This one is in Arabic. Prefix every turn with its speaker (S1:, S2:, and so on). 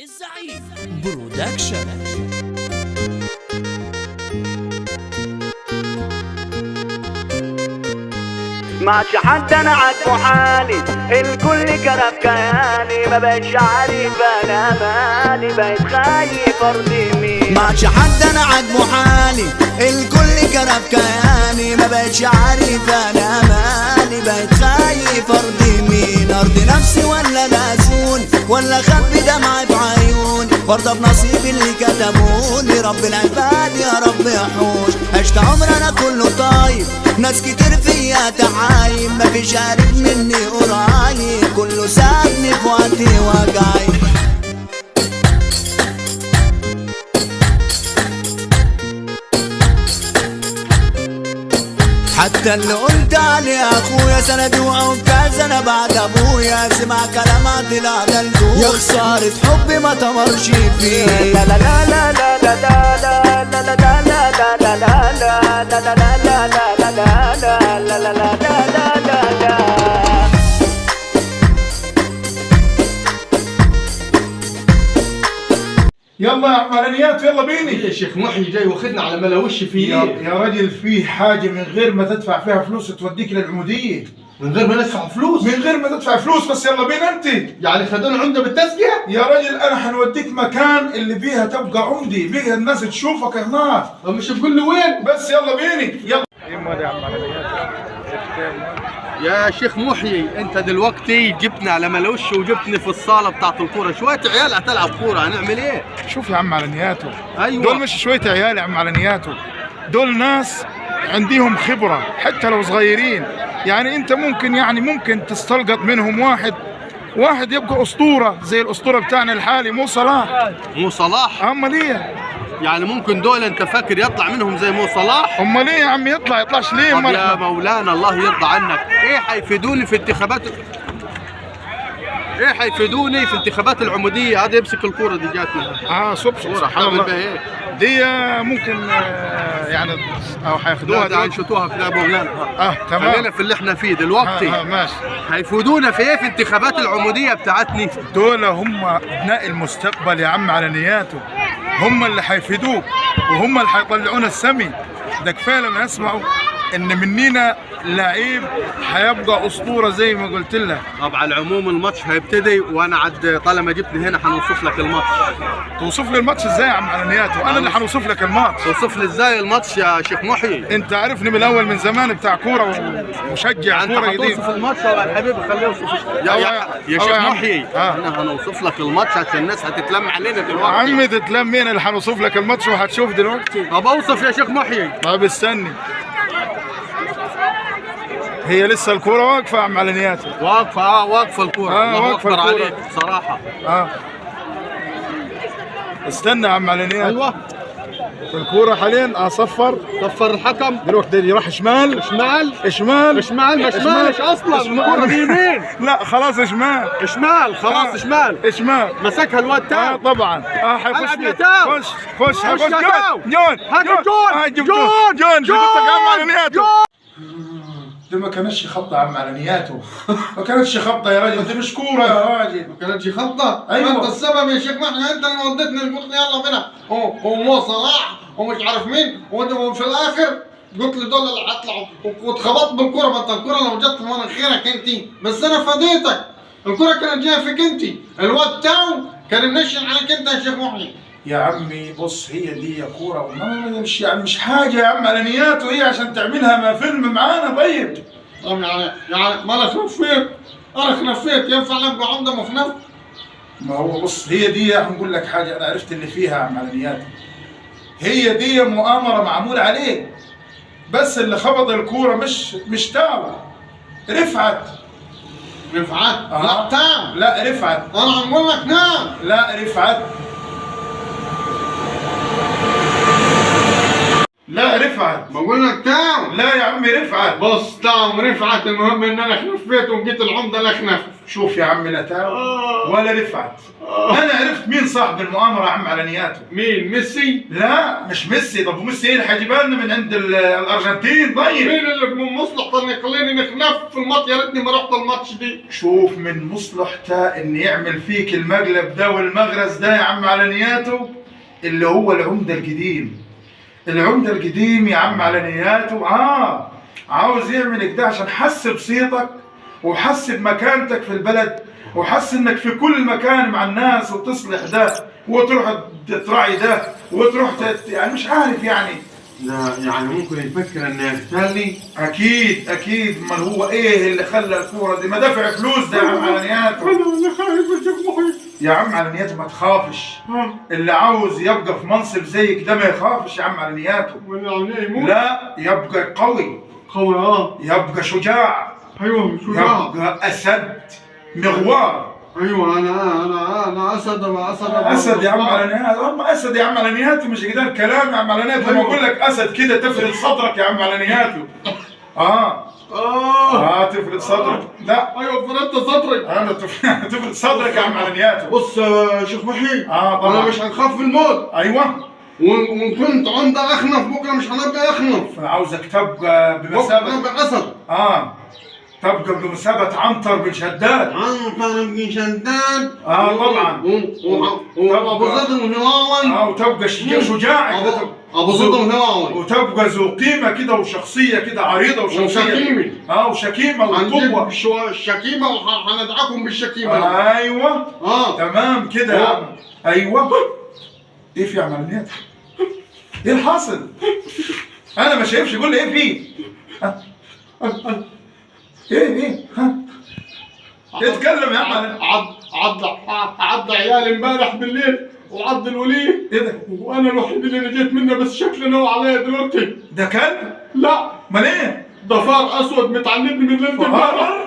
S1: الزعيم برودكشن.
S2: ماشي حد انا عاجبه حالي، الكل كرف كياني، ما بقتش عارف انا مالي، بقيت خايف ارضي مين.
S3: ماشي حد انا عاجبه حالي، الكل كرف كياني، ما بقتش عارف انا مالي، بقيت خايف ارضي مين. ارضي نفسي ولا لازون، ولا خبي دمعي بعيون، برضه بنصيبي اللي كتبوني. رب العباد يا رب يحوش. عشت عمر انا كله طايب، ناس كتير فيا تعايب، مفيش قريب مني قريب، كله سابني في وقتي وجعي. حتى اللي قلت عليه اخويا سند وعكاز انا بعد ابويا، سمع كلامات العدل يا خسارة حبي ما تمرش فيه.
S2: لا لا لا لا لا لا لا لا لا لا لا لا لا لا لا لا لا.
S4: يلا يا عماليات يلا بيني.
S5: يا شيخ محي جاي واخدنا على ملاوش فيه.
S4: يا رجل فيه حاجة من غير ما تدفع فيها فلوس توديك للعمودية.
S5: من غير ما ندفع فلوس؟
S4: من غير ما تدفع فلوس، بس يلا بينا انت.
S5: يعني خدونا عمدة بالتسقية؟
S4: يا رجل انا حنوديك مكان اللي فيها تبقى عمدي، فيها الناس تشوفك هناك.
S5: مش تقول لي وين؟
S4: بس يلا بيني يلا.
S5: يا شيخ محيي انت دلوقتي جبتنا على ملوش وجبتني في الصالة بتاعت الكورة، شوية عيال هتلعب كورة، هنعمل ايه؟
S4: شوف يا عم على نياته.
S5: ايوه
S4: دول مش شوية عيال يا عم على نياته، دول ناس عندهم خبرة حتى لو صغيرين. يعني انت ممكن تستلقط منهم واحد يبقى اسطورة زي الاسطورة بتاعنا الحالي مو صلاح.
S5: مو صلاح؟
S4: امال ايه؟
S5: يعني ممكن دول انت فاكر يطلع منهم زي مو صلاح؟
S4: امال ايه يا عم يطلعش ليه؟
S5: طب يا مولانا الله يرضى عنك، ايه حيفيدوني في انتخابات العمودية؟ هذا يمسك الكورة دي جاتنا.
S4: صبح
S5: حنعمل بها ايه؟
S4: دي ممكن يعني او حياخدوها
S5: ده هنشوتوها في لعبة مولانا.
S4: تمام.
S5: خلينا في اللي احنا فيه دلوقتي.
S4: ماشي.
S5: هيفيدونا في ايه في انتخابات العمودية بتاعتني؟
S4: دول هم ابناء المستقبل يا عم على نياته، هم اللي حيفيدوك وهم اللي حيطلعونا السمي. ده كفايه لما يسمعوا ان منينا لعيب حيبقى اسطوره زي ما قلت لك.
S5: طب على العموم الماتش هيبتدي، وانا عد طالما جبتني هنا هنوصف لك الماتش.
S4: توصف لي الماتش ازاي يا عم على نياته؟ انا اللي هنوصف لك الماتش.
S5: توصف لي ازاي الماتش يا شيخ محيي؟
S4: انت عارفني من الاول من زمان بتاع كوره ومشجع كوره جديد.
S5: انت هتوصف الماتش يا حبيبي، خليه يوصف. يا شيخ محيي احنا هنوصف لك الماتش عشان الناس هتتلم علينا دلوقتي.
S4: يا عمي تتلم مين؟ اللي هنوصف لك الماتش وهتشوف دلوقتي.
S5: طب اوصف يا شيخ محيي.
S4: طب استني، هي لسه الكوره واقفه يا عم على نياته؟
S5: واقفه الكوره. الله اكبر عليك صراحه.
S4: استنى يا عم على نياته.
S5: ايوه
S4: الكوره حاليا صفر
S5: الحكم
S4: دلوقتي راح شمال
S5: مش اصلا الكوره دي يمين.
S4: لا خلاص شمال
S5: شمال مسكها الواد تاو.
S4: طبعا حيخش خش جون. دي ما كانتش خطة يا عم على نياته. ما كانتش خطة يا راجل، دي مش كورة يا راجل.
S5: ما كانتش خطة؟
S4: ايوه
S5: انت السبب يا شيخ محي، انت اللي وديتني قلت لي يلا بينا ومو صلاح ومش عارف مين، وفي الاخر قلت لي دول اللي هيطلعوا واتخبطت بالكورة. ما انت الكورة لو جت وانا خيرك انت، بس انا فديتك. الكورة كانت جاية فيك انت، الواد تاو كان منشن عليك انت يا شيخ محي.
S4: يا عمي بص، هي دي كورة مش حاجة يا عم على نياته، هي عشان تعملها ما فيلم معانا. طيب
S5: طب يعني ما انا خفيت، ينفع نبقى عمدة مخنف؟
S4: ما هو بص، هي دي هنقول لك حاجة أنا عرفت اللي فيها يا عم على نياته. هي دي مؤامرة معمول عليك، بس اللي خبط الكورة مش تاو، رفعت.
S5: لا تاو.
S4: لا رفعت.
S5: انا عم اقول لك نعم.
S4: لا رفعت. لا رفعت.
S5: بقول لك تاو.
S4: لا يا عمي رفعت.
S5: بص تاو رفعت، المهم ان انا خنفيت وجيت العمده الاخنف.
S4: شوف يا عمي لا تاو ولا رفعت. انا عرفت مين صاحب المؤامره يا عم على نياته.
S5: مين؟ ميسي؟
S4: لا مش ميسي. طب ميسي ايه اللي حيجيبها لنا من عند الارجنتين؟ طيب
S5: مين اللي من مصلحته يخليني نخنف في الماتش؟ يا ريتني ما رحت الماتش دي.
S4: شوف من مصلحته ان يعمل فيك المقلب ده والمغرز ده يا عم على نياته، اللي هو العمده القديم. العمده القديم يا عم على نياته عاوز يعمل كده عشان حس بصيتك وحس بمكانتك في البلد وحس انك في كل مكان مع الناس وتصلح ده وتروح تراعي ده وتروح يعني مش عارف يعني.
S5: لا يعني ممكن يفكر انه يغتالي.
S4: اكيد امال هو ايه اللي خلى الكوره دي ما دافع فلوس ده يا عم على نياته.
S5: انا خايف يا شيخ محي.
S4: يا عم على نياته ما تخافش. اللي عاوز يبقى في منصب زيك ده ما يخافش يا عم على نياته. لا يبقى قوي يبقى شجاع.
S5: ايوه شجاع.
S4: يبقى اسد مغوار.
S5: ايوه انا اسد
S4: يا عم على نياته. هم اسد يا عم على نياته مش كده الكلام يا عم على نياته. لما اقول لك اسد كده تفرد صدرك يا عم على نياته. تفرد صدرك. لا
S5: ايوه فردت صدرك.
S4: انا تفرد صدرك يا عم على نياته.
S5: بص يا شيخ محي
S4: طبعا
S5: انا مش هنخاف من الموت.
S4: ايوه
S5: وان كنت عمده اخنف بكره مش هنبقى اخنف.
S4: انا عاوزك تبقى بمثابه
S5: نبقى اسد.
S4: تبقى بمثابة عنتر بن شداد.
S5: عنتر بن شداد.
S4: طبعا.
S5: وابو زيد الهلالي.
S4: وتبقى شجاع كده.
S5: ابو زيد الهلالي.
S4: وتبقى ذو قيمة كده وشخصية كده عريضة
S5: وشكيمة.
S4: وشكيمة وقوة.
S5: الشكيمة وهندعكم بالشكيمة.
S4: ايوه تمام كده يا عم. ايوه ايه في يا عم على ايه الحاصل؟ انا ما شايفش. قول لي ايه في؟ ايه اتكلم يا عم.
S5: عض عيالي امبارح بالليل وعض الوليد.
S4: ايه ده؟
S5: وانا الوحيد اللي نجيت منه، بس شكله نوع عليا دلوقتي.
S4: ده كلب؟
S5: لا
S4: امال ايه؟
S5: ضفار اسود متعندني من ليله امبارح.